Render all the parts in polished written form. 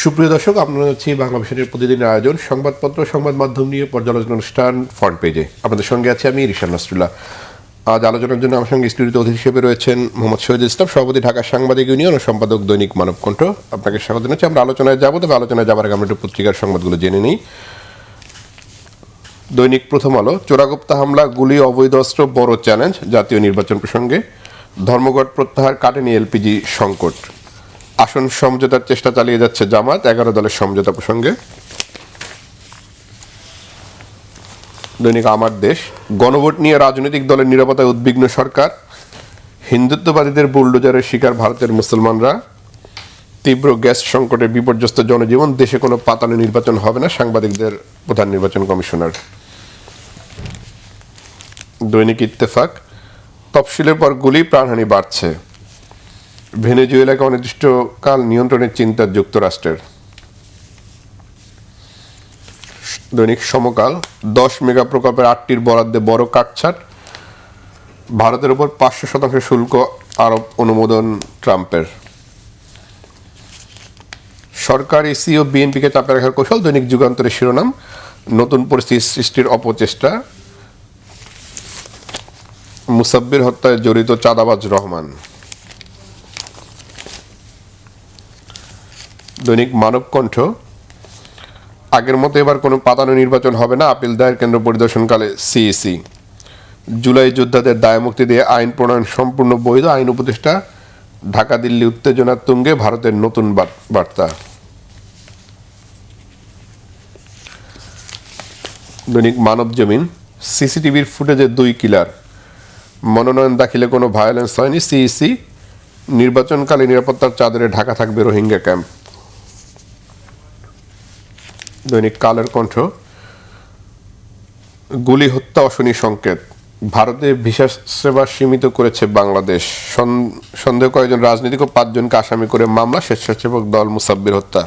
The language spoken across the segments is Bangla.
সুপ্রিয় দর্শক, আপনারা হচ্ছে বাংলা ভাষার প্রতিদিনের আয়োজন সংবাদপত্র সংবাদ মাধ্যম নিয়ে পর্যালোচনা অনুষ্ঠান ফ্রন্ট পেজে। আপনাদের সঙ্গে আছি আমি রিশান নাসরুল্লাহ। আজ আলোচনার জন্য আমার সঙ্গে স্টুডিওতে অতিথি হিসেবে রয়েছেন মোহাম্মদ শহীদুল ইসলাম, সভাপতি ঢাকা সাংবাদিক ইউনিয়ন ও সম্পাদক দৈনিক মানবকণ্ঠ। আপনাকে স্বাগত জানাচ্ছি। আমরা আলোচনায় যাবো, তবে আলোচনায় যাবার আগে আমরা একটু পত্রিকার সংবাদগুলো জেনে নিই। দৈনিক প্রথম আলো, চোরাগুপ্তা হামলা, গুলি, অবৈধ অস্ত্র বড় চ্যালেঞ্জ জাতীয় নির্বাচন প্রসঙ্গে। ধর্মঘট প্রত্যাহার কাটেনি এলপিজি সংকট। আসন সমঝোতার চেষ্টা চালিয়ে যাচ্ছে জামাত, 11 দলের সমঝোতা প্রসঙ্গে। দৈনিক আমার দেশ, গণভোট নিয়ে রাজনৈতিক দলের নিরাপত্তায় উদ্বিগ্ন সরকার। হিন্দুত্ববাদীদের বুলডোজারের শিকার ভারতের মুসলমানরা। তীব্র গ্যাস সংকটে বিপর্যস্ত জনজীবন, দেশে কোনো পাতানো নির্বাচন হবে না, সাংবাদিকদের প্রধান নির্বাচন কমিশনার। দৈনিক ইত্তেফাক, তফসিলের পর গুলি, প্রাণহানি বাড়ছে। ভেনেজুয়েলাকে অনির্দিষ্টকাল নিয়ন্ত্রণের চিন্তা যুক্তরাষ্ট্রের। দৈনিক সমকাল, 10 মেগা প্রকল্পের 8টির বরাদ্দে বড় কাটছাট। ভারতের উপর 500% শুল্ক আরোপ অনুমোদন ট্রাম্পের। সরকার, ইসি ও বিএনপিকে চাপে রাখার কৌশল। দৈনিক যুগান্তরের শিরোনাম, নতুন পরিস্থিতি সৃষ্টির অপচেষ্টা। মুসাব্বির হত্যায় জড়িত চাঁদাবাজ রহমান। দৈনিক মানবকণ্ঠ, আগের মতো এবার কোনো পাতানো নির্বাচন হবে না, আপিল দায়ের কেন্দ্র পরিদর্শনকালে সিইসি। জুলাই যোদ্ধাদের দায় মুক্তি দিয়ে আইন প্রণয়ন সম্পূর্ণ বৈধ, আইন উপদেষ্টা। ঢাকা দিল্লি উত্তেজনার তুঙ্গে, ভারতের নতুন বার্তা। দৈনিক মানব জমিন, সিসিটিভির ফুটেজে 2 কিলার। মনোনয়ন দাখিলে কোনো ভায়োলেন্স হয়নি, সিইসি। নির্বাচনকালে নিরাপত্তার চাদরে ঢাকা থাকবে রোহিঙ্গা ক্যাম্প। দৈনিক কালের কণ্ঠ, গুলি, হত্যা, অশনি সংকেত। ভারতে ভিসা সেবা সীমিত করেছে বাংলাদেশ। সন্দেহ কয়েকজন রাজনীতিক ও 5 জনকে আসামি করে মামলা, স্বেচ্ছাসেবক দল মুসাব্বির হত্যা।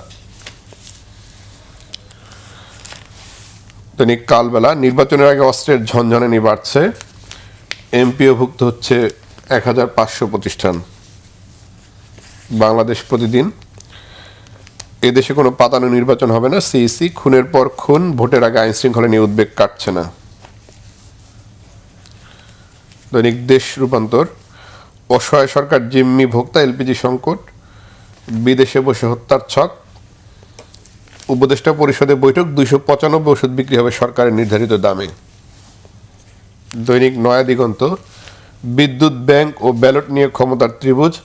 দৈনিক কালবেলা, নির্বাচনের আগে অস্ত্রের ঝনঝনানি বাড়ছে। এমপিওভুক্ত হচ্ছে 1500 প্রতিষ্ঠান। বাংলাদেশ প্রতিদিন, এদেশে কোনো পাতানো নির্বাচন হবে না, সিইসি। খুনের পর খুন, ভোটের আগে আইন শৃঙ্খলা নিয়ে উদ্বেগ কাটছে না। দৈনিক দেশ রূপান্তর, অসহায় সরকার জিম্মি ভোক্তা, এলপিজি সংকট। বিদেশে বসে হত্যার ছক। উপদেষ্টা পরিষদে বৈঠক, 295 ওষুধ বিক্রি হবে সরকারের নির্ধারিত দামে। দৈনিক নয়া দিগন্ত, বিদ্যুৎ, ব্যাংক ও ব্যালট নিয়ে ক্ষমতার ত্রিভুজ।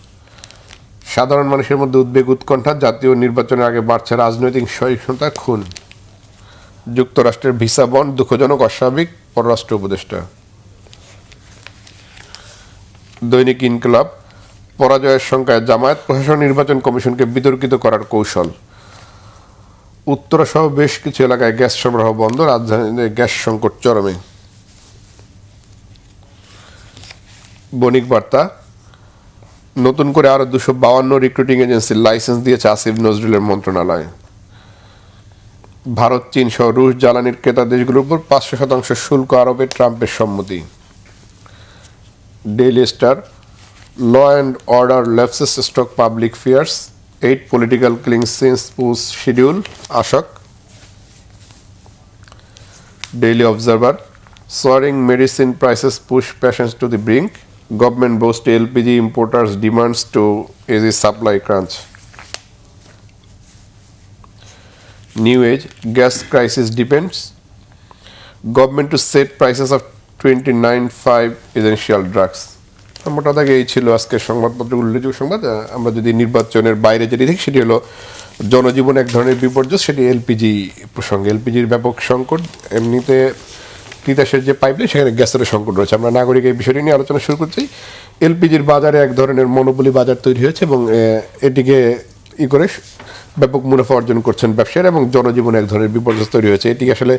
সাধারণ মানুষের মধ্যে উদ্বেগ উৎকণ্ঠা, জাতীয় নির্বাচনের আগে বাড়ছে রাজনৈতিক সহিংসতা, খুন। যুক্তরাষ্ট্রের ভিসা বন্ধ, দুঃখজনক, অস্বাভাবিক, পররাষ্ট্র উপদেষ্টা। দৈনিক ইনকলাব, পরাজয়ের সংখ্যায় জামায়াত, প্রশাসন নির্বাচন কমিশনকে বিতর্কিত করার কৌশল। উত্তরা সহ বেশ কিছু এলাকায় গ্যাস সরবরাহ বন্ধ, রাজধানীতে গ্যাস সংকট চরমে। বণিক বার্তা, নতুন করে আরো 252 রিক্রুটিং এজেন্সির লাইসেন্স দিয়েছে আসিফ নজরুলের মন্ত্রণালয়। ভারত, চীন সহ রুশ জ্বালানির ক্রেতা দেশগুলোর উপর 500% শুল্ক আরোপে ট্রাম্পের সম্মতি। Daily Star, law and order lapses stoke public fears. 8 political killing since push schedule, ASK. Daily Observer, soaring medicine prices push patients to the brink. Government boasts LPG importers' demands to ease supply crunch. New Age, gas crisis depends. Government to set prices of 29.5 essential drugs. মোটা দাগে এই ছিল আজকের সংবাদপত্রের উল্লেখযোগ্য সংবাদ। আমরা যদি নির্বাচনের বাইরে যেটি দেখি, সেটি হলো জনজীবন এক ধরনের বিপর্যয়, সেটি এলপিজি প্রসঙ্গে। এলপিজির ব্যাপক সংকট, এমনিতে তিতাসের যে পাইপলাইন, সেখানে গ্যাসের সংকট রয়েছে। আমরা নাগরিক এই বিষয়টি নিয়ে আলোচনা শুরু করছি। এলপিজির বাজারে এক ধরনের মনোপলি বাজার তৈরি হয়েছে এবং এটিকে করে ব্যাপক মুনাফা অর্জন করছেন ব্যবসায়ীরা, এবং জনজীবনে এক ধরনের বিপর্যয় তৈরি হয়েছে। এটি আসলে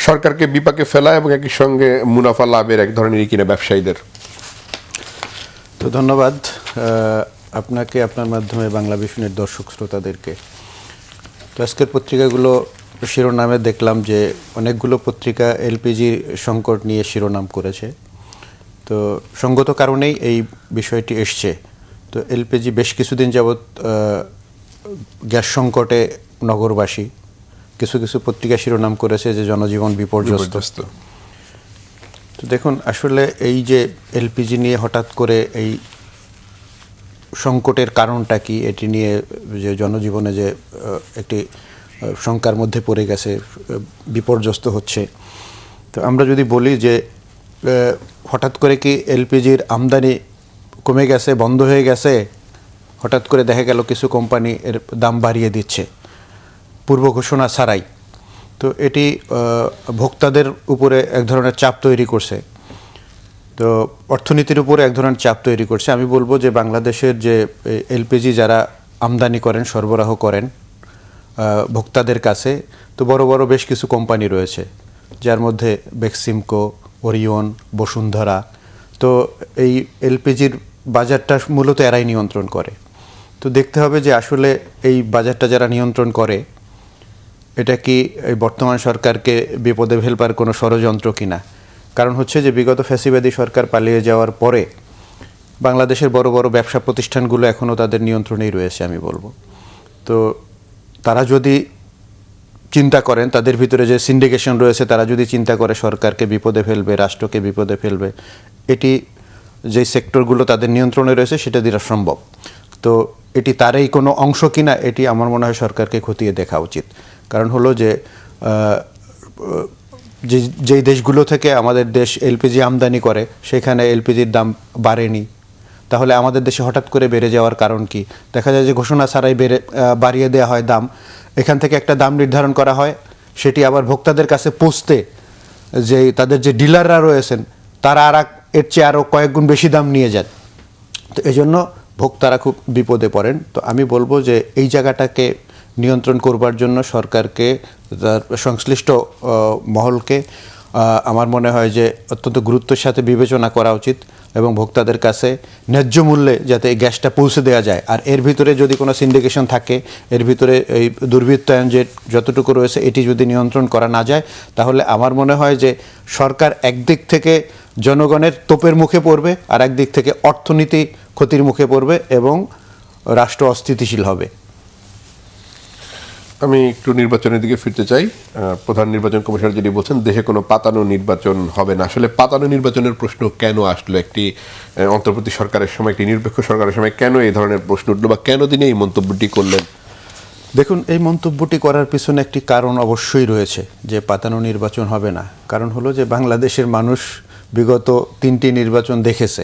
সরকারকে বিপাকে ফেলা এবং একই সঙ্গে মুনাফা লাভের এক ধরনের কিনা ব্যবসায়ীদের। তো ধন্যবাদ আপনাকে, আপনার মাধ্যমে বাংলা ভিশনের দর্শক শ্রোতাদেরকে। তো আজকের পত্রিকাগুলো শিরোনামে দেখলাম যে অনেকগুলো পত্রিকা এলপিজির সংকট নিয়ে শিরোনাম করেছে। তো সঙ্গত কারণেই এই বিষয়টি এসছে। তো এলপিজি বেশ কিছুদিন যাবৎ গ্যাস সংকটে নগরবাসী, কিছু কিছু পত্রিকা শিরোনাম করেছে যে জনজীবন বিপর্যস্ত। তো দেখুন, আসলে এই যে এলপিজি নিয়ে হঠাৎ করে এই সংকটের কারণটা কি, এটি নিয়ে যে জনজীবনে যে একটি শঙ্কার মধ্যে পড়ে গেছে, বিপর্যস্ত হচ্ছে। তো আমরা যদি বলি যে হঠাৎ করে কি এলপিজির আমদানি কমে গেছে, বন্ধ হয়ে গেছে, হঠাৎ করে দেখা গেল কিছু কোম্পানি এর দাম বাড়িয়ে দিচ্ছে পূর্ব ঘোষণা ছাড়াই। তো এটি ভোক্তাদের উপরে এক ধরনের চাপ তৈরি করছে, তো অর্থনীতির উপরে এক ধরনের চাপ তৈরি করছে। আমি বলবো যে বাংলাদেশের যে এলপিজি যারা আমদানি করেন, সরবরাহ করেন ভোক্তাদের কাছে, তো বড় বড় বেশ কিছু কোম্পানি রয়েছে, যার মধ্যে বেক্সিমকো, ওরিয়ন, বসুন্ধরা। তো এই এলপিজির বাজারটা মূলত এরাই নিয়ন্ত্রণ করে। তো দেখতে হবে যে আসলে এই বাজারটা যারা নিয়ন্ত্রণ করে, এটা কি এই বর্তমান সরকারকে বিপদে ফেলবার কোনো ষড়যন্ত্র কিনা। কারণ হচ্ছে যে বিগত ফ্যাসিবাদী সরকার পালিয়ে যাওয়ার পরে বাংলাদেশের বড় বড় ব্যবসা প্রতিষ্ঠানগুলো এখনও তাদের নিয়ন্ত্রণেই রয়েছে আমি বলবো। তো তারা যদি চিন্তা করেন, তাদের ভিতরে যে সিন্ডিকেশন রয়েছে, তারা যদি চিন্তা করে সরকারকে বিপদে ফেলবে, রাষ্ট্রকে বিপদে ফেলবে, এটি যে সেক্টরগুলো তাদের নিয়ন্ত্রণে রয়েছে সেটা দিয়ে সম্ভব। তো এটি তারই কোনো অংশ কিনা, এটি আমার মনে হয় সরকারকে খতিয়ে দেখা উচিত। কারণ হলো যে যেই দেশগুলো থেকে আমাদের দেশ এলপিজি আমদানি করে, সেখানে এলপিজির দাম বাড়েনি, তাহলে আমাদের দেশে হঠাৎ করে বেড়ে যাওয়ার কারণ কি? দেখা যায় যে ঘোষণা ছাড়াই বাড়িয়ে দেওয়া হয় দাম, এখান থেকে একটা দাম নির্ধারণ করা হয়, সেটি আবার ভোক্তাদের কাছে পৌঁছতে যে তাদের যে ডিলাররা রয়েছেন তারা এর চেয়ে আরও কয়েক গুণ বেশি দাম নিয়ে যান। তো এই জন্য ভোক্তারা খুব বিপদে পড়েন। তো আমি বলবো যে এই জায়গাটাকে নিয়ন্ত্রণ করবার জন্য সরকারকে, তার সংশ্লিষ্ট মহলকে আমার মনে হয় যে অত্যন্ত গুরুত্বের সাথে বিবেচনা করা উচিত এবং ভোক্তাদের কাছে ন্যায্য মূল্যে যাতে এই গ্যাসটা পৌঁছে দেওয়া যায়। আর এর ভিতরে যদি কোনো সিন্ডিকেশন থাকে, এর ভিতরে এই দুর্বৃত্তায়ন যে যতটুকু রয়েছে, এটি যদি নিয়ন্ত্রণ করা না যায়, তাহলে আমার মনে হয় যে সরকার একদিক থেকে জনগণের তোপের মুখে পড়বে, আর একদিক থেকে অর্থনীতি ক্ষতির মুখে পড়বে এবং রাষ্ট্র অস্থিতিশীল হবে। আমি একটু নির্বাচনের দিকে ফিরতে চাই। প্রধান নির্বাচন কমিশনার যেটি বলছেন, দেশে কোনো পাতানো নির্বাচন হবে না। আসলে পাতানো নির্বাচনের প্রশ্ন কেন আসলো? একটি অন্তর্বর্তী সরকারের সময়, একটি নিরপেক্ষ সরকারের সময় কেন এই ধরনের প্রশ্ন উঠলো, বা কেন তিনি এই মন্তব্যটি করলেন? দেখুন, এই মন্তব্যটি করার পিছনে একটি কারণ অবশ্যই রয়েছে যে পাতানো নির্বাচন হবে না। কারণ হলো যে বাংলাদেশের মানুষ বিগত 3টি নির্বাচন দেখেছে,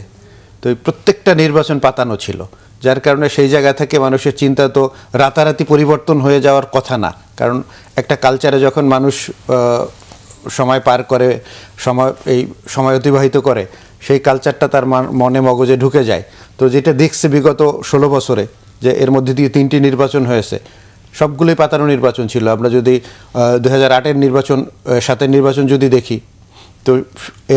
তো এই প্রত্যেকটা নির্বাচন পাতানো ছিল, যার কারণে সেই জায়গা থেকে মানুষের চিন্তা তো রাতারাতি পরিবর্তন হয়ে যাওয়ার কথা না। কারণ একটা কালচারে যখন মানুষ সময় পার করে, সময় অতিবাহিত করে, সেই কালচারটা তার মনে মগজে ঢুকে যায়। তো যেটা দেখছে বিগত 16 বছরে যে এর মধ্যে দিয়ে 3টি নির্বাচন হয়েছে, সবগুলোই পাতানো নির্বাচন ছিল। আমরা যদি 2008-এর নির্বাচন, 7-এর নির্বাচন যদি দেখি, তো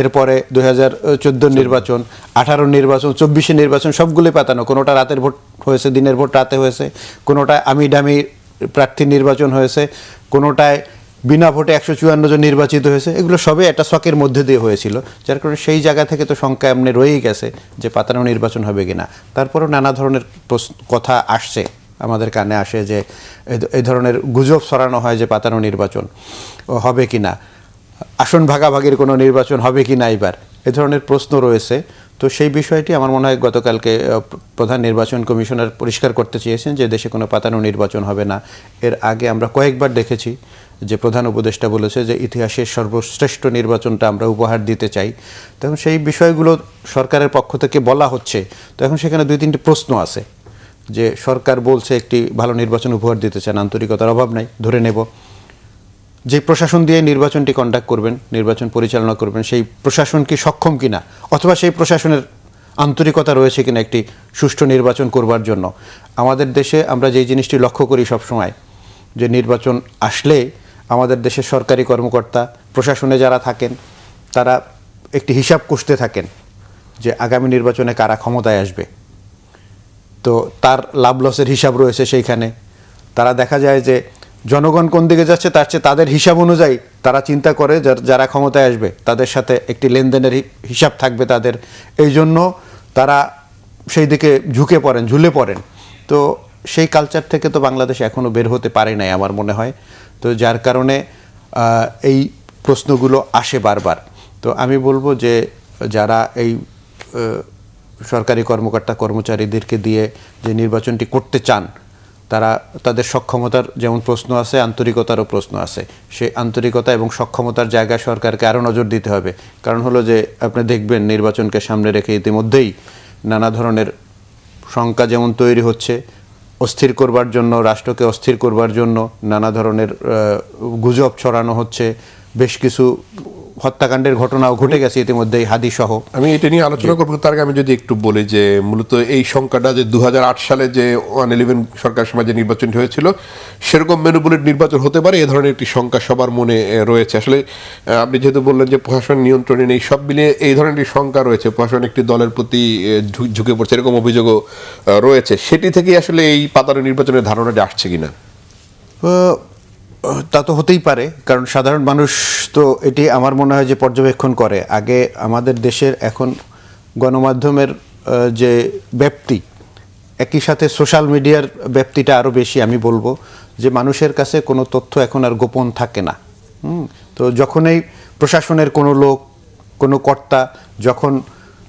এরপরে 2014 নির্বাচন, 18 নির্বাচন, 24 নির্বাচন, সবগুলোই পাতানো। কোনোটা রাতের ভোট হয়েছে, দিনের ভোট রাতে হয়েছে, কোনোটায় আমি ডামি প্রার্থী নির্বাচন হয়েছে, কোনোটায় বিনা ভোটে 154 জন নির্বাচিত হয়েছে। এগুলো সবই একটা শকের মধ্যে দিয়ে হয়েছিল, যার কারণে সেই জায়গা থেকে তো শঙ্কা এমনি রয়েই গেছে যে পাতানো নির্বাচন হবে কিনা। তারপরেও নানা ধরনের কথা আসছে, আমাদের কানে আসে যে এই ধরনের গুজব ছড়ানো হয় যে পাতানো নির্বাচন হবে কিনা, আসন ভাগাভাগির কোনো নির্বাচন হবে কি না এবার, এ ধরনের প্রশ্ন রয়েছে। তো সেই বিষয়টি আমার মনে হয় গতকালকে প্রধান নির্বাচন কমিশনার পরিষ্কার করতে চেয়েছেন যে দেশে কোনো পাতানো নির্বাচন হবে না। এর আগে আমরা কয়েকবার দেখেছি যে প্রধান উপদেষ্টা বলেছে যে ইতিহাসের সর্বশ্রেষ্ঠ নির্বাচনটা আমরা উপহার দিতে চাই। তখন সেই বিষয়গুলো সরকারের পক্ষ থেকে বলা হচ্ছে। তো এখন সেখানে 2-3টি প্রশ্ন আছে যে সরকার বলছে একটি ভালো নির্বাচন উপহার দিতে চান, আন্তরিকতার অভাব নাই, ধরে নেব। যে প্রশাসন দিয়ে নির্বাচনটি কন্ডাক্ট করবেন, নির্বাচন পরিচালনা করবেন, সেই প্রশাসন কি সক্ষম কিনা, অথবা সেই প্রশাসনের আন্তরিকতা রয়েছে কিনা একটি সুষ্ঠু নির্বাচন করবার জন্য। আমাদের দেশে আমরা যেই জিনিসটি লক্ষ্য করি সবসময়, যে নির্বাচন আসলে আমাদের দেশের সরকারি কর্মকর্তা, প্রশাসনে যারা থাকেন, তারা একটি হিসাব কষতে থাকেন যে আগামী নির্বাচনে কারা ক্ষমতায় আসবে। তো তার লাভ লসের হিসাব রয়েছে সেইখানে। তারা দেখা যায় যে জনগণ কোন দিকে যাচ্ছে তার চেয়ে তাদের হিসাব অনুযায়ী তারা চিন্তা করে যারা ক্ষমতায় আসবে তাদের সাথে একটি লেনদেনের হিসাব থাকবে তাদের, এই জন্য তারা সেই দিকে ঝুলে পড়েন। তো সেই কালচার থেকে তো বাংলাদেশ এখনো বের হতে পারে নাই আমার মনে হয়। তো যার কারণে এই প্রশ্নগুলো আসে বারবার। তো আমি বলবো যে যারা এই সরকারি কর্মকর্তা কর্মচারীদেরকে দিয়ে যে নির্বাচনটি করতে চান, তারা তাদের সক্ষমতার যেমন প্রশ্ন আছে, আন্তরিকতারও প্রশ্ন আছে। সেই আন্তরিকতা এবং সক্ষমতার জায়গায় সরকারকে আরও নজর দিতে হবে। কারণ হলো যে আপনি দেখবেন নির্বাচনকে সামনে রেখে ইতিমধ্যেই নানা ধরনের শঙ্কা যেমন তৈরি হচ্ছে, অস্থির করবার জন্য, রাষ্ট্রকে অস্থির করবার জন্য নানা ধরনের গুজব ছড়ানো হচ্ছে। বেশ কিছু হত্যাকাণ্ডের ঘটনাও ঘটে গেছে ইতিমধ্যেই, হাদি সহ। আমি এটা নিয়ে আলোচনা করবো, তার আগে আমি যদি একটু বলি যে মূলত এই সংখ্যাটা যে 2008 সালে যে 111 সরকার সময় যে নির্বাচনটি হয়েছিল সেরকম ম্যানিপুলেট নির্বাচন হতে পারে, এ ধরনের একটি সংখ্যা সবার মনে রয়েছে। আসলে আপনি যেহেতু বললেন যে প্রশাসন নিয়ন্ত্রণে নেই, সব মিলিয়ে এই ধরনের একটি সংখ্যা রয়েছে, প্রশাসন একটি দলের প্রতি ঝুঁকে পড়ছে, এরকম অভিযোগও রয়েছে। সেটি থেকে আসলে এই পাতানো নির্বাচনের ধারণাটি আসছে কিনা? তা তো হতেই পারে, কারণ সাধারণ মানুষ তো এটি আমার মনে হয় যে পর্যবেক্ষণ করে। আগে আমাদের দেশের এখন গণমাধ্যমের যে ব্যাপ্তি, একই সাথে সোশ্যাল মিডিয়ার ব্যাপ্তিটা আরও বেশি। আমি বলবো যে মানুষের কাছে কোনো তথ্য এখন আর গোপন থাকে না। তো যখনই প্রশাসনের কোনো লোক, কোনো কর্তা যখন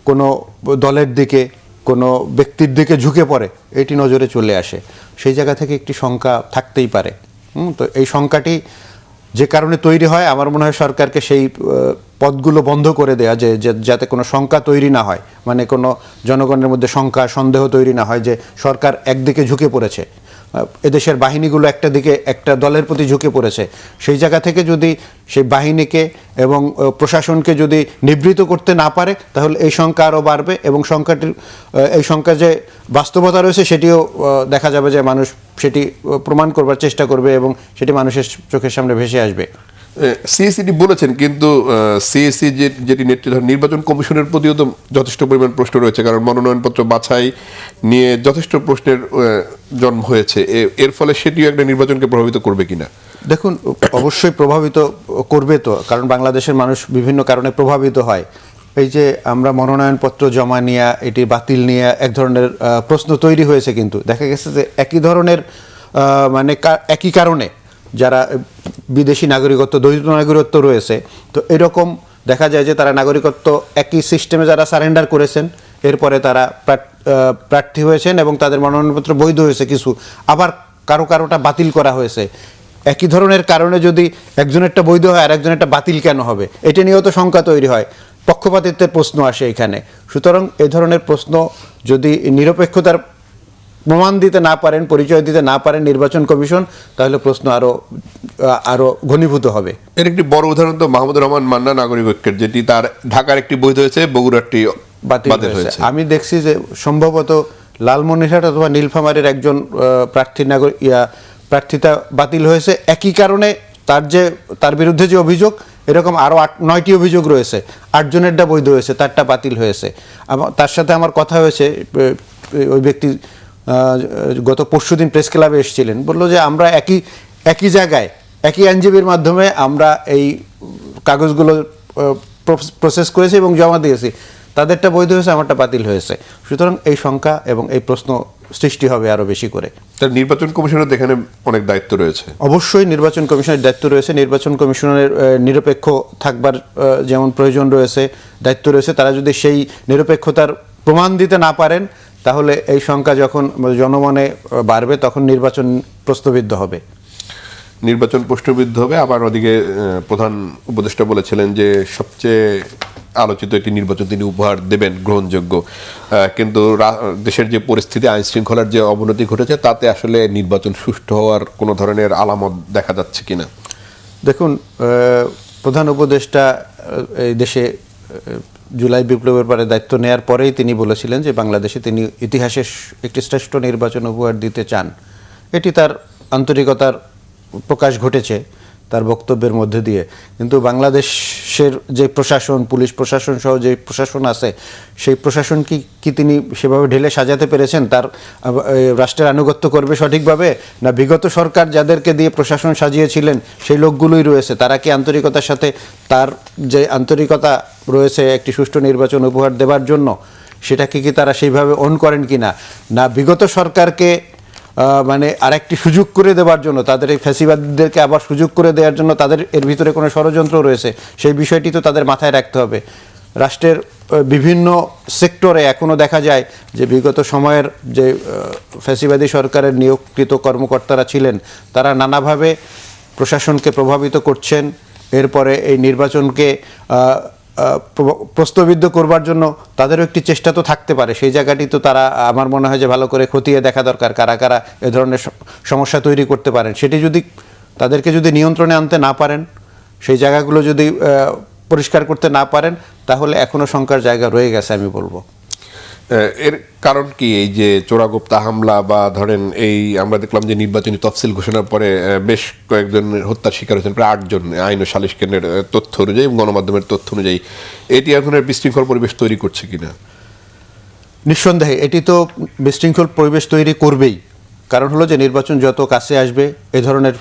কোনো দলের দিকে, কোনো ব্যক্তির দিকে ঝুঁকে পড়ে, এটি নজরে চলে আসে। সেই জায়গা থেকে একটি শঙ্কা থাকতেই পারে। তো এই শঙ্কাটি যে কারণে তৈরি হয়, আমার মনে হয় সরকারকে সেই পথগুলো বন্ধ করে দেয়া, যে যাতে কোনো শঙ্কা তৈরি না হয়, মানে কোনো জনগণের মধ্যে শঙ্কা সন্দেহ তৈরি না হয় যে সরকার একদিকে ঝুঁকে পড়েছে, এদেশের বাহিনীগুলো একটা দিকে, একটা দলের প্রতি ঝুঁকে পড়েছে। সেই জায়গা থেকে যদি সেই বাহিনীকে এবং প্রশাসনকে যদি নিবৃত করতে না পারে, তাহলে এই সংখ্যা আরও বাড়বে এবং এই সংখ্যা যে বাস্তবতা রয়েছে সেটিও দেখা যাবে যে মানুষ সেটি প্রমাণ করবার চেষ্টা করবে এবং সেটি মানুষের চোখের সামনে ভেসে আসবে। সিএসিটি বলেছেন, কিন্তু সিএসি যেটি নেতৃত্ব নির্বাচন কমিশনের প্রতিও তো যথেষ্ট পরিমাণ প্রশ্ন রয়েছে, কারণ মনোনয়নপত্র বাছাই নিয়ে যথেষ্ট প্রশ্নের জন্ম হয়েছে। এর ফলে সেটিও একটা নির্বাচনকে প্রভাবিত করবে কিনা? দেখুন, অবশ্যই প্রভাবিত করবে তো, কারণ বাংলাদেশের মানুষ বিভিন্ন কারণে প্রভাবিত হয়। এই যে আমরা মনোনয়নপত্র জমা নিয়ে এটি বাতিল নিয়ে এক ধরনের প্রশ্ন তৈরি হয়েছে, কিন্তু দেখা গেছে যে একই ধরনের মানে একই কারণে যারা বিদেশি নাগরিকত্ব, দ্বৈত নাগরিকত্ব রয়েছে, তো এরকম দেখা যায় যে তারা নাগরিকত্ব একই সিস্টেমে যারা সারেন্ডার করেছেন, এরপরে তারা প্রার্থী হয়েছেন এবং তাদের মনোনয়নপত্র বৈধ হয়েছে কিছু, আবার কারোটা বাতিল করা হয়েছে। একই ধরনের কারণে যদি একজনেরটা বৈধ হয় আর একজনেরটা বাতিল কেন হবে, এটা নিয়েও তো শঙ্কা তৈরি হয়, পক্ষপাতিত্বের প্রশ্ন আসে এখানে। সুতরাং এই ধরনের প্রশ্ন যদি নিরপেক্ষতার প্রমাণ দিতে না পারেন, পরিচয় দিতে না পারেন নির্বাচন কমিশন, তাহলে প্রশ্ন আরো ঘনীভূত হবে। এর একটি বড় উদাহরণ তো মাহমুদুর রহমান মান্না নাগরিক ঐক্যের, যেটি তার ঢাকার একটি বৈধ হয়েছে, বগুড়ারটি বাতিল হয়েছে। আমি দেখছি যে সম্ভবত লালমনিরহাট অথবা নীলফামারীর একজন প্রার্থিতা বাতিল হয়েছে একই কারণে। তার বিরুদ্ধে যে অভিযোগ, এরকম আরও 8-9টি অভিযোগ রয়েছে, 8 জনেরটা বৈধ হয়েছে, তারটা বাতিল হয়েছে। তার সাথে আমার কথা হয়েছে, ওই ব্যক্তি গত পরশুদিন প্রেস ক্লাবে এসেছিলেন, বললো যে আমরা একই জায়গায় একই আইনজীবীর মাধ্যমে আমরা এই কাগজগুলো প্রসেস করেছি এবং জমা দিয়েছি, তাদেরটা বৈধ হয়েছে, আমারটা বাতিল হয়েছে। সুতরাং এই শঙ্কা এবং এই প্রশ্ন সৃষ্টি হবে আরও বেশি করে। তার নির্বাচন কমিশনের এখানে অনেক দায়িত্ব রয়েছে। অবশ্যই নির্বাচন কমিশনের দায়িত্ব রয়েছে। নির্বাচন কমিশনের নিরপেক্ষ থাকবার যেমন প্রয়োজন রয়েছে, দায়িত্ব রয়েছে। তারা যদি সেই নিরপেক্ষতার প্রমাণ দিতে না পারেন, তাহলে এই সংখ্যা যখন জনমনে বাড়বে, তখন নির্বাচন প্রশ্নবিদ্ধ হবে। নির্বাচন প্রশ্নবিদ্ধ হবে। আবার ওদিকে প্রধান উপদেষ্টা বলেছিলেন যে সবচেয়ে আলোচিত একটি নির্বাচন তিনি উপহার দেবেন, গ্রহণযোগ্য। কিন্তু দেশের যে পরিস্থিতি, আইন শৃঙ্খলার যে অবনতি ঘটেছে, তাতে আসলে নির্বাচন সুষ্ঠু হওয়ার কোনো ধরনের আলামত দেখা যাচ্ছে কিনা? দেখুন, প্রধান উপদেষ্টা এই দেশে জুলাই বিপ্লবের পরে দায়িত্ব নেয়ার পরেই তিনি বলেছিলেন যে বাংলাদেশে তিনি ইতিহাসের একটি শ্রেষ্ঠ নির্বাচন উপহার দিতে চান। এটি তার আন্তরিকতার প্রকাশ ঘটেছে তার বক্তব্যের মধ্যে দিয়ে। কিন্তু বাংলাদেশের যে প্রশাসন, পুলিশ প্রশাসন সহ যে প্রশাসন আছে, সেই প্রশাসন কি তিনি সেভাবে ঢেলে সাজাতে পেরেছেন? তার রাষ্ট্রের আনুগত্য করবে সঠিকভাবে, না বিগত সরকার যাদেরকে দিয়ে প্রশাসন সাজিয়েছিলেন সেই লোকগুলোই রয়েছে? তারা কি আন্তরিকতার সাথে, তার যে আন্তরিকতা রয়েছে একটি সুষ্ঠু নির্বাচন উপহার দেবার জন্য, সেটাকে কি তারা সেইভাবে অন করেন কিনা? না বিগত সরকারকে মানে আরেকটি সুযোগ করে দেওয়ার জন্য, তাদের এই ফ্যাসিবাদীদেরকে আবার সুযোগ করে দেওয়ার জন্য তাদের এর ভিতরে কোনো ষড়যন্ত্র রয়েছে, সেই বিষয়টি তো তাদের মাথায় রাখতে হবে। রাষ্ট্রের বিভিন্ন সেক্টরে এখনও দেখা যায় যে বিগত সময়ের যে ফ্যাসিবাদী সরকারের নিয়োগকৃত কর্মকর্তারা ছিলেন, তারা নানাভাবে প্রশাসনকে প্রভাবিত করছেন। এরপরে এই নির্বাচনকে প্রশ্নবিদ্ধ করবার জন্য তাদেরও একটি চেষ্টা তো থাকতে পারে। সেই জায়গাটি তো তারা, আমার মনে হয় যে ভালো করে খতিয়ে দেখা দরকার, কারা কারা এ ধরনের সমস্যা তৈরি করতে পারেন। সেটি যদি তাদেরকে যদি নিয়ন্ত্রণে আনতে না পারেন, সেই জায়গাগুলো যদি পরিষ্কার করতে না পারেন, তাহলে এখনো শঙ্কার জায়গা রয়ে গেছে আমি বলবো। এর কারণ কি এই যে চোরাগোপ্তা হামলা, বা ধরেন এই আমরা দেখলাম যে নির্বাচনী তফসিল ঘোষণার পরে বেশ কয়েকজন হত্যার শিকার হয়েছেন, প্রায় 8 জন, আইন ও সালিশ কেন্দ্রের তথ্য অনুযায়ী এবং গণমাধ্যমের তথ্য অনুযায়ী। এটি এখন বিশৃঙ্খল পরিবেশ তৈরি করছে কিনা? নিঃসন্দেহে এটি তো বিশৃঙ্খল পরিবেশ তৈরি করবেই। কারণ হলো যে নির্বাচন যত কাছে আসবে এ ধরনের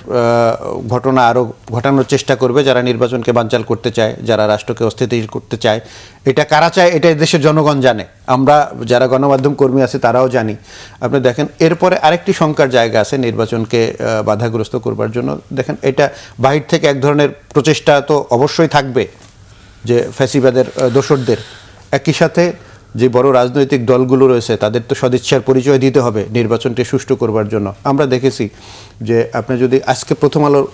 ঘটনা আরও ঘটানোর চেষ্টা করবে যারা নির্বাচনকে বানচাল করতে চায়, যারা রাষ্ট্রকে অস্থিতিশীল করতে চায়। এটা কারা চায় এটা দেশের জনগণ জানে, আমরা যারা গণমাধ্যম কর্মী আছে তারাও জানি। আপনি দেখেন এরপরে আরেকটি শঙ্কার জায়গা আছে নির্বাচনকে বাধাগ্রস্ত করবার জন্য। দেখেন এটা বাহির থেকে এক ধরনের প্রচেষ্টা তো অবশ্যই থাকবে যে ফ্যাসিবাদের দোসরদের, একই সাথে যে বড় রাজনৈতিক দলগুলো রয়েছে তাদের তো সদিচ্ছার পরিচয় দিতে হবে নির্বাচনকে সুষ্ঠু করবার জন্য। আমরা দেখেছি যে আপনি যদি আজকে প্রথম আলোর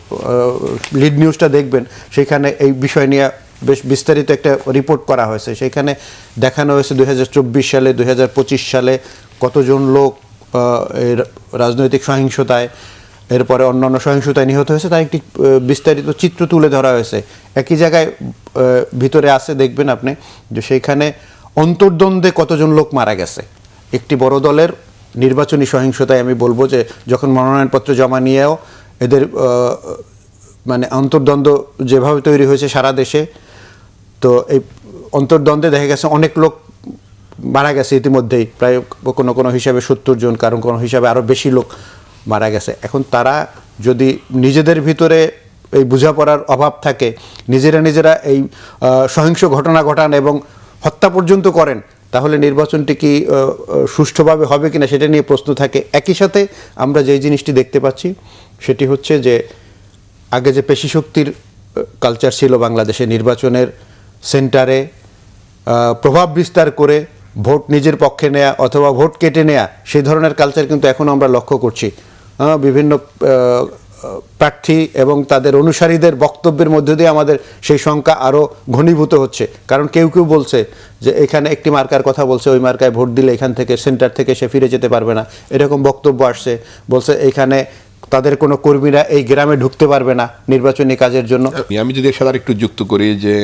লিড নিউজটা দেখবেন, সেখানে এই বিষয় নিয়ে বেশ বিস্তারিত একটা রিপোর্ট করা হয়েছে। সেখানে দেখানো হয়েছে 2024 সালে 2025 সালে কতজন লোক রাজনৈতিক সহিংসতায়, এরপরে অন্যান্য সহিংসতায় নিহত হয়েছে, তার একটি বিস্তারিত চিত্র তুলে ধরা হয়েছে। একই জায়গায় ভিতরে আছে দেখবেন আপনি যে সেইখানে অন্তর্দ্বন্দ্বে কতজন লোক মারা গেছে। একটি বড় দলের নির্বাচনী সহিংসতায় আমি বলবো যে যখন মনোনয়নপত্র জমা নিয়েও এদের মানে অন্তর্দ্বন্দ্ব যেভাবে তৈরি হয়েছে সারা দেশে, তো এই অন্তর্দ্বন্দ্বে দেখা গেছে অনেক লোক মারা গেছে ইতিমধ্যেই, প্রায় কোনো কোনো হিসাবে 70 জন, কারণ কোনো হিসাবে আরও বেশি লোক মারা গেছে। এখন তারা যদি নিজেদের ভিতরে এই বোঝাপড়ার অভাব থাকে, নিজেরা এই সহিংস ঘটনা ঘটান এবং হত্যা পর্যন্ত করেন, তাহলে নির্বাচনটি কি সুষ্ঠুভাবে হবে কিনা সেটা নিয়ে প্রশ্ন থাকে। একই সাথে আমরা যেই জিনিসটি দেখতে পাচ্ছি সেটি হচ্ছে যে আগে যে পেশিশক্তির কালচার ছিল বাংলাদেশে, নির্বাচনের সেন্টারে প্রভাব বিস্তার করে ভোট নিজের পক্ষে নেয়া অথবা ভোট কেটে নেয়া, সেই ধরনের কালচার কিন্তু এখনও আমরা লক্ষ্য করছি। বিভিন্ন প্রার্থী এবং তাদের অনুসারীদের বক্তব্যের মধ্য দিয়ে আমাদের সেই সংখ্যা আরও ঘনীভূত হচ্ছে। কারণ কেউ কেউ বলছে যে এখানে একটি মার্কার কথা বলছে, ওই মার্কায় ভোট দিলে এখান থেকে সেন্টার থেকে সে ফিরে যেতে পারবে না, এরকম বক্তব্য আসছে। বলছে এখানে তাদের কোনো কর্মীরা এই গ্রামে ঢুকতে পারবে না নির্বাচনী কাজের জন্য। আমি যদি এর সাথে একটু যুক্ত করি যে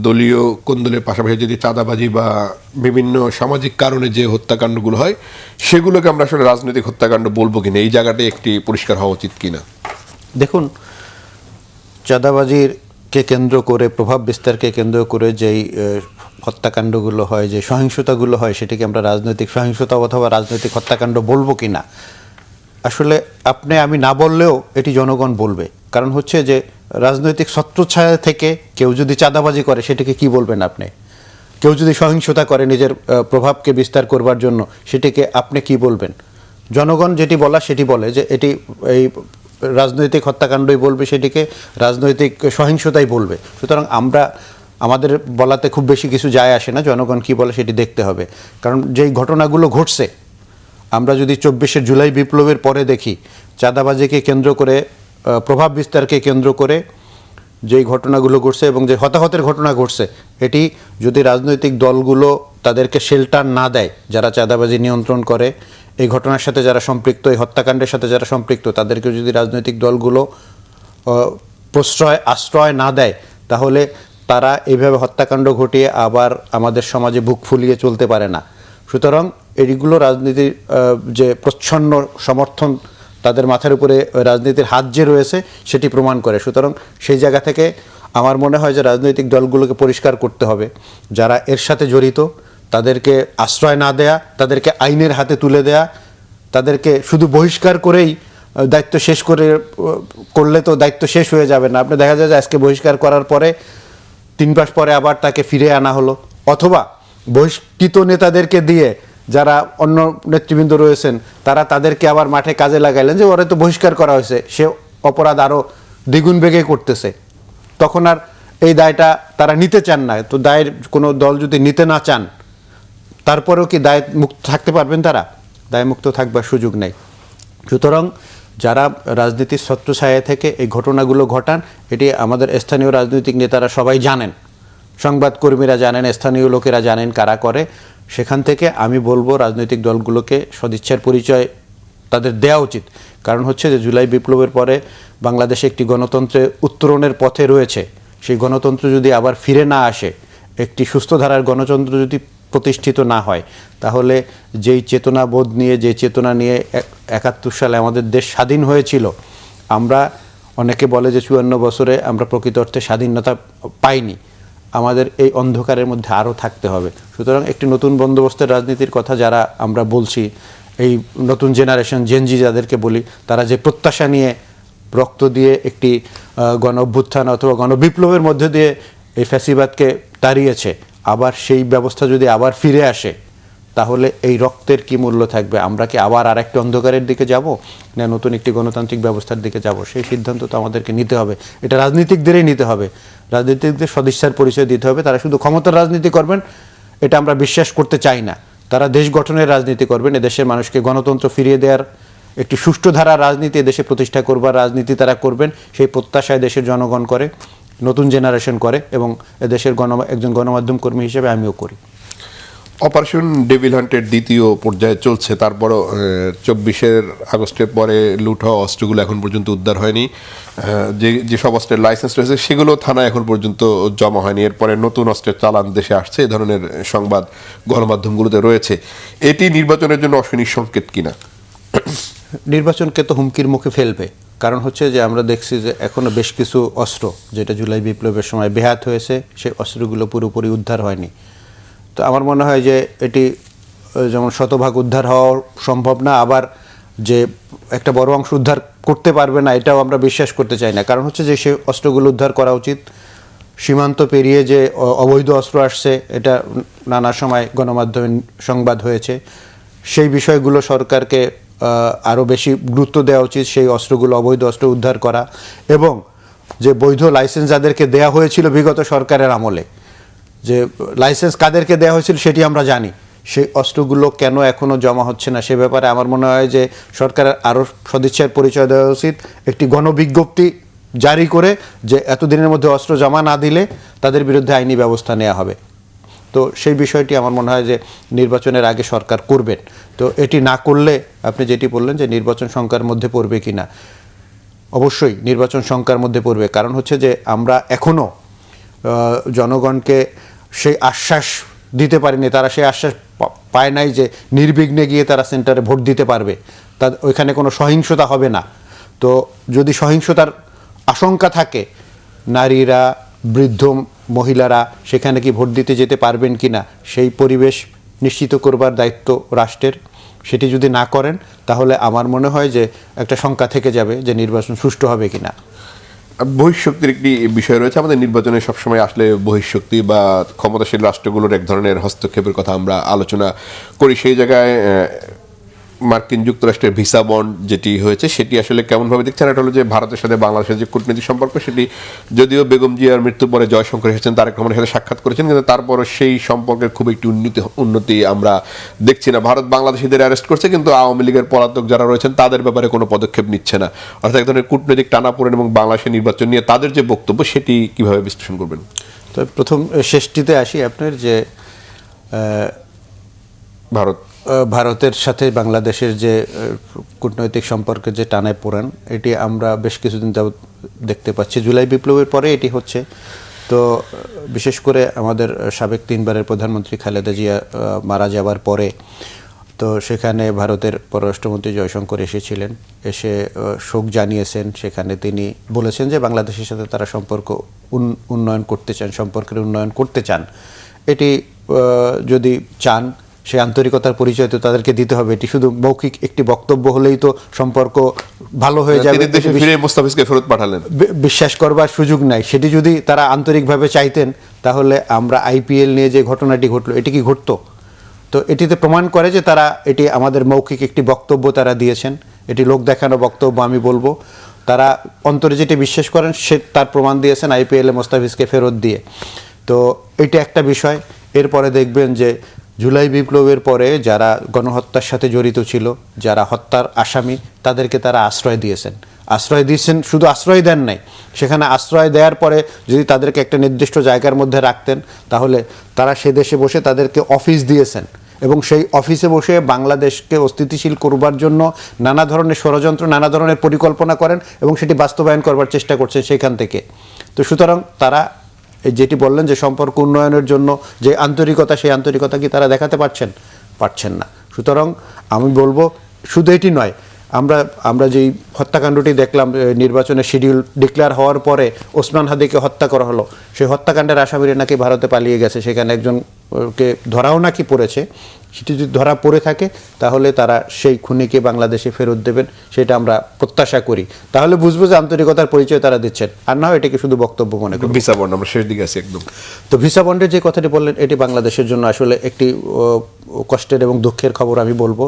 দলীয় কোন্দলের পাশাপাশি যদি চাঁদাবাজি বা বিভিন্ন সামাজিক কারণে যে হত্যাকাণ্ডগুলো হয় সেগুলোকে আমরা আসলে রাজনৈতিক হত্যাকাণ্ড বলবো কিনা, এই জায়গাটাই একটি পরিষ্কার হওয়া উচিত কিনা। দেখুন, চাঁদাবাজিকে কেন্দ্র করে, প্রভাব বিস্তারকে কেন্দ্র করে যেই হত্যাকাণ্ডগুলো হয়, যে সহিংসতাগুলো হয়, সেটাকে আমরা রাজনৈতিক সহিংসতা অথবা রাজনৈতিক হত্যাকাণ্ড বলবো কিনা, আসলে আপনি আমি না বললেও এটি জনগণ বলবে। কারণ হচ্ছে যে রাজনৈতিক ছত্রছায়া থেকে কেউ যদি চাঁদাবাজি করে সেটাকে কি বলবেন আপনি? কেউ যদি সহিংসতা করে নিজের প্রভাবকে বিস্তার করবার জন্য, সেটিকে আপনি কি বলবেন? জনগণ যেটি বলা সেটি বলে যে এটি এই রাজনৈতিক হত্যাকাণ্ডই বলবে, সেটিকে রাজনৈতিক সহিংসতাই বলবে। সুতরাং আমাদের বলাতে খুব বেশি কিছু যায় আসে না, জনগণ কি বলে সেটি দেখতে হবে। কারণ যেই ঘটনাগুলো ঘটছে, আমরা যদি 24শে জুলাই বিপ্লবের পরে দেখি, চাঁদাবাজিকে কেন্দ্র করে, প্রভাব বিস্তারকে কেন্দ্র করে যেই ঘটনাগুলো ঘটছে এবং যে হতাহতের ঘটনা ঘটছে, এটি যদি রাজনৈতিক দলগুলো তাদেরকে শেল্টার না দেয়, যারা চাঁদাবাজি নিয়ন্ত্রণ করে, এই ঘটনার সাথে যারা সম্পৃক্ত, এই হত্যাকাণ্ডের সাথে যারা সম্পৃক্ত, তাদেরকে যদি রাজনৈতিক দলগুলো আশ্রয় না দেয়, তাহলে তারা এইভাবে হত্যাকাণ্ড ঘটিয়ে আবার আমাদের সমাজে বুক ফুলিয়ে চলতে পারে না। সুতরাং এইগুলো রাজনীতির যে প্রচ্ছন্ন সমর্থন তাদের মাথার উপরে রাজনীতির হাত যে রয়েছে সেটি প্রমাণ করে। সুতরাং সেই জায়গা থেকে আমার মনে হয় যে রাজনৈতিক দলগুলোকে পরিষ্কার করতে হবে, যারা এর সাথে জড়িত তাদেরকে আশ্রয় না দেয়া, তাদেরকে আইনের হাতে তুলে দেয়া, তাদেরকে শুধু বহিষ্কার করেই দায়িত্ব শেষ করলে তো দায়িত্ব শেষ হয়ে যাবে না। আপনি দেখা যায় যে আজকে বহিষ্কার করার পরে 3 মাস পরে আবার তাকে ফিরে আনা হলো, অথবা বহিষ্কৃত নেতাদেরকে দিয়ে যারা অন্য নেতৃবৃন্দ রয়েছেন তারা তাদেরকে আবার মাঠে কাজে লাগাইলেন যে ওরা তো বহিষ্কার করা হয়েছে, সে অপরাধ আরও দ্বিগুণ বেগে করতেছে। তখন আর এই দায়টা তারা নিতে চান না। তো দায়ের কোনো দল যদি নিতে না চান, তারপরেও কি দায় মুক্ত থাকতে পারবেন? তারা দায় মুক্ত থাকবার সুযোগ নেই। সুতরাং যারা রাজনীতির ছত্রছায়া থেকে এই ঘটনাগুলো ঘটান, এটি আমাদের স্থানীয় রাজনৈতিক নেতারা সবাই জানেন, সংবাদকর্মীরা জানেন, স্থানীয় লোকেরা জানেন কারা করে। সেখান থেকে আমি বলবো রাজনৈতিক দলগুলোকে সদিচ্ছার পরিচয় তাদের দেওয়া উচিত। কারণ হচ্ছে যে জুলাই বিপ্লবের পরে বাংলাদেশে একটি গণতন্ত্রে উত্তরণের পথে রয়েছে। সেই গণতন্ত্র যদি আবার ফিরে না আসে, একটি সুস্থ ধারার গণতন্ত্র যদি প্রতিষ্ঠিত না হয়, তাহলে যেই চেতনাবোধ নিয়ে, যে চেতনা নিয়ে ৭১ সালে আমাদের দেশ স্বাধীন হয়েছিল, আমরা অনেকে বলে যে ৫৪ বছরে আমরা প্রকৃত অর্থে স্বাধীনতা পাইনি, আমাদের এই অন্ধকারের মধ্যে আরও থাকতে হবে। সুতরাং একটি নতুন বন্দোবস্তের রাজনীতির কথা যারা আমরা বলছি, এই নতুন জেনারেশন জেনজি যাদেরকে বলি, তারা যে প্রত্যাশা নিয়ে রক্ত দিয়ে একটি গণ অভ্যুত্থান অথবা গণবিপ্লবের মধ্যে দিয়ে এই ফ্যাসিবাদকে তাড়িয়েছে, আবার সেই ব্যবস্থা যদি আবার ফিরে আসে, তাহলে এই রক্তের কি মূল্য থাকবে? আমরা কি আবার আর একটা অন্ধকারের দিকে যাব, না নতুন একটি গণতান্ত্রিক ব্যবস্থার দিকে যাব? সেই সিদ্ধান্ত তো আমাদেরকে নিতে হবে। এটা রাজনীতিকদেরই নিতে হবে, রাজনীতিকদের সদিচ্ছার পরিচয় দিতে হবে। তারা শুধু ক্ষমতার রাজনীতি করবেন এটা আমরা বিশ্বাস করতে চাই না। তারা দেশ গঠনের রাজনীতি করবেন, এদেশের মানুষকে গণতন্ত্র ফিরিয়ে দেওয়ার একটি সুষ্ঠু ধারা রাজনীতি এদেশে প্রতিষ্ঠা করবার রাজনীতি তারা করবেন। সেই প্রত্যাশায় দেশের জনগণ করে, নতুন জেনারেশন করে, এবং এদেশের একজন গণমাধ্যম কর্মী হিসেবে আমিও করি। অপারেশন ডেভিল হান্টের দ্বিতীয় পর্যায়ে চলছে, তারপরও ২৪ আগস্টের পরে লুট হওয়া অস্ত্রগুলো এখন পর্যন্ত উদ্ধার হয়নি। যেসব অস্ত্রের লাইসেন্স রয়েছে সেগুলো থানায় এখন পর্যন্ত জমা হয়নি। এরপরে নতুন অস্ত্রের চালান দেশে আসছে, এই ধরনের সংবাদ গণমাধ্যমগুলোতে রয়েছে। এটি নির্বাচনের জন্য অশনির সংকেত কিনা? নির্বাচনকে তো হুমকির মুখে ফেলবে। কারণ হচ্ছে যে আমরা দেখছি যে এখনো বেশ কিছু অস্ত্র যেটা জুলাই বিপ্লবের সময় বেহাত হয়েছে, সেই অস্ত্রগুলো পুরোপুরি উদ্ধার হয়নি। তো আমার মনে হয় যে এটি যেমন শতভাগ উদ্ধার হওয়া সম্ভব না, আবার যে একটা বড় অংশ উদ্ধার করতে পারবে না এটাও আমরা বিশ্বাস করতে চাই না। কারণ হচ্ছে যে সেই অস্ত্রগুলো উদ্ধার করা উচিত। সীমান্ত পেরিয়ে যে অবৈধ অস্ত্র আসছে, এটা নানা সময় গণমাধ্যমে সংবাদ হয়েছে, সেই বিষয়গুলো সরকারকে আরও বেশি গুরুত্ব দেওয়া উচিত। সেই অস্ত্রগুলো, অবৈধ অস্ত্র উদ্ধার করা, এবং যে বৈধ লাইসেন্স যাদেরকে দেওয়া হয়েছিল বিগত সরকারের আমলে, যে লাইসেন্স কাদেরকে দেওয়া হয়েছিল সেটি আমরা জানি, সেই অস্ত্রগুলো কেন এখনও জমা হচ্ছে না সে ব্যাপারে আমার মনে হয় যে সরকারের আরও সদিচ্ছার পরিচয় দেওয়া উচিত। একটি গণবিজ্ঞপ্তি জারি করে যে এতদিনের মধ্যে অস্ত্র জমা না দিলে তাদের বিরুদ্ধে আইনি ব্যবস্থা নেওয়া হবে। তো সেই বিষয়টি আমার মনে হয় যে নির্বাচনের আগে সরকার করবেন। তো এটি না করলে আপনি যেটি বললেন যে নির্বাচন শঙ্কার মধ্যে পড়বে কিনা, অবশ্যই নির্বাচন শঙ্কার মধ্যে পড়বে। কারণ হচ্ছে যে আমরা এখনও জনগণকে সেই আশ্বাস দিতে পারিনি, তারা সেই আশ্বাস পায় নাই যে নির্বিঘ্নে গিয়ে তারা সেন্টারে ভোট দিতে পারবে, ওইখানে কোনো সহিংসতা হবে না। তো যদি সহিংসতার আশঙ্কা থাকে, নারীরা, বৃদ্ধ মহিলারা সেখানে কি ভোট দিতে যেতে পারবেন কিনা, সেই পরিবেশ নিশ্চিত করবার দায়িত্ব রাষ্ট্রের। সেটি যদি না করেন তাহলে আমার মনে হয় যে একটা শঙ্কা থেকে যাবে যে নির্বাচন সুষ্ঠু হবে কিনা। বহিঃশক্তির একটি বিষয় রয়েছে আমাদের নির্বাচনে। সবসময় আসলে বহিঃশক্তি বা ক্ষমতাশীল রাষ্ট্রগুলোর এক ধরনের হস্তক্ষেপের কথা আমরা আলোচনা করি। সেই জায়গায় মার্কিন যুক্তরাষ্ট্রের ভিসা বন্ড যেটি হয়েছে সেটি আসলে কেমনভাবে দেখছেন? এটা হলো যে ভারতের সাথে বাংলাদেশের যে কূটনৈতিক সম্পর্ক, সেটি যদিও বেগম জিয়ার মৃত্যুর পরে জয়শঙ্কর এসেছেন, তারেক রহমানের সাথে সাক্ষাৎ করেছেন, কিন্তু তারপরও সেই সম্পর্কের খুব একটি উন্নতি আমরা দেখছি না। ভারত বাংলাদেশিদের অ্যারেস্ট করছে, কিন্তু আওয়ামী লীগের পলাতক যারা রয়েছেন তাদের ব্যাপারে কোনো পদক্ষেপ নিচ্ছে না। অর্থাৎ এক ধরনের কূটনৈতিক টানাপোড়েন এবং বাংলাদেশের নির্বাচন নিয়ে তাদের যে বক্তব্য সেটি কিভাবে বিশ্লেষণ করবেন? তো প্রথম শেষটিতে আসি আপনার, যে ভারতের সাথে বাংলাদেশের যে কূটনৈতিক সম্পর্কের যে টানায় পোড়েন, এটি আমরা বেশ কিছুদিন যাবত দেখতে পাচ্ছি। জুলাই বিপ্লবের পরে এটি হচ্ছে। তো বিশেষ করে আমাদের সাবেক 3বারের প্রধানমন্ত্রী খালেদা জিয়া মারা যাবার পরে, তো সেখানে ভারতের পররাষ্ট্রমন্ত্রী জয়শঙ্কর এসেছিলেন, এসে শোক জানিয়েছেন। সেখানে তিনি বলেছেন যে বাংলাদেশের সাথে তারা সম্পর্ক উন্নয়ন করতে চান, সম্পর্কের উন্নয়ন করতে চান। এটি যদি চান, সেই আন্তরিকতার পরিচয় তো তাদেরকে দিতে হবে। এটি শুধু মৌখিক একটি বক্তব্য হলেই তো সম্পর্ক ভালো হয়ে যাবে বিশ্বাস করবার সুযোগ নাই। সেটি যদি তারা আন্তরিকভাবে চাইতেন, তাহলে আমরা আইপিএল নিয়ে যে ঘটনাটি ঘটলো, এটি কি ঘটতো? তো এটিতে প্রমাণ করে যে তারা এটি আমাদের মৌখিক একটি বক্তব্য তারা দিয়েছেন, এটি লোক দেখানো বক্তব্য আমি বলবো। তারা অন্তরে যেটি বিশ্বাস করেন সে তার প্রমাণ দিয়েছেন আইপিএলে মোস্তাফিজকে ফেরত দিয়ে। তো এটা একটা বিষয়। এরপরে দেখবেন যে জুলাই বিপ্লবের পরে যারা গণহত্যার সাথে জড়িত ছিল, যারা হত্যার আসামি, তাদেরকে তারা আশ্রয় দিয়েছেন। শুধু আশ্রয় দেন নাই, সেখানে আশ্রয় দেওয়ার পরে যদি তাদেরকে একটা নির্দিষ্ট জায়গার মধ্যে রাখতেন, তাহলে তারা সে দেশে বসে তাদেরকে অফিস দিয়েছেন এবং সেই অফিসে বসে বাংলাদেশকে অস্থিতিশীল করবার জন্য নানা ধরনের ষড়যন্ত্র, নানা ধরনের পরিকল্পনা করেন এবং সেটি বাস্তবায়ন করবার চেষ্টা করছেন সেখান থেকে। তো সুতরাং তারা যেটি বললেন যে সম্পর্ক উন্নয়নের জন্য যে আন্তরিকতা, সেই আন্তরিকতা কি তারা দেখাতে পারছেন না। সুতরাং আমি বলবো শুধু এটি নয়, আমরা যেই হত্যাকাণ্ডটি দেখলাম, নির্বাচনের শিডিউল ডিক্লেয়ার হওয়ার পরে ওসমান হাদিকে হত্যা করা হলো, সেই হত্যাকাণ্ডের আসামিরা নাকি ভারতে পালিয়ে গেছে, সেখানে একজনকে ধরাও নাকি পড়েছে। সেটি যদি ধরা পড়ে থাকে তাহলে তারা সেই খুনিকে বাংলাদেশে ফেরত দেবেন, সেটা আমরা প্রত্যাশা করি। তাহলে বুঝবো যে আন্তরিকতার পরিচয় তারা দিচ্ছেন, আর না হয় এটাকে শুধু বক্তব্য মনে করি। ভিসা বন্ড আমরা শেষ দিকে আছি একদম। তো ভিসা বন্ডের যে কথাটি বললেন, এটি বাংলাদেশের জন্য আসলে একটি কষ্টের এবং দুঃখের খবর। আমি বলবো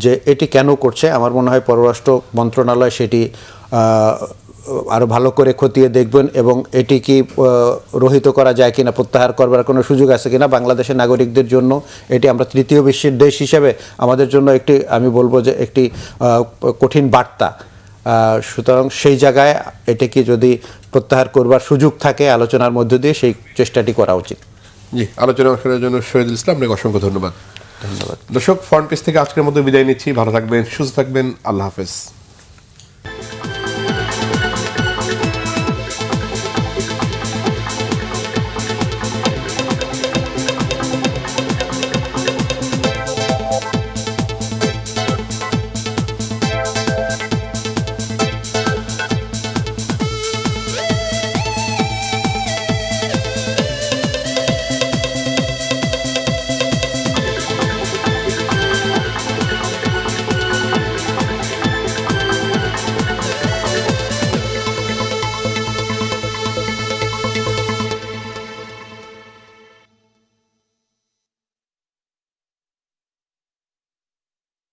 যে এটি কেন করছে, আমার মনে হয় পররাষ্ট্র মন্ত্রণালয় সেটি আরও ভালো করে খতিয়ে দেখবেন এবং এটি কি রহিত করা যায় কিনা, প্রত্যাহার করবার কোনো সুযোগ আছে কিনা বাংলাদেশের নাগরিকদের জন্য। এটি আমরা তৃতীয় বিশ্বের দেশ হিসেবে আমাদের জন্য একটি, আমি বলবো যে একটি কঠিন বার্তা। সুতরাং সেই জায়গায় এটাকে যদি প্রত্যাহার করবার সুযোগ থাকে আলোচনার মধ্য দিয়ে, সেই চেষ্টাটি করা উচিত। জি, আলোচনা করার জন্য শহীদুল ইসলাম আপনাকে অসংখ্য ধন্যবাদ। দর্শক, ফ্রন্ট পেজ থেকে আজকের মতো বিদায় নিচ্ছি। ভালো থাকবেন, সুস্থ থাকবেন, আল্লাহ হাফেজ।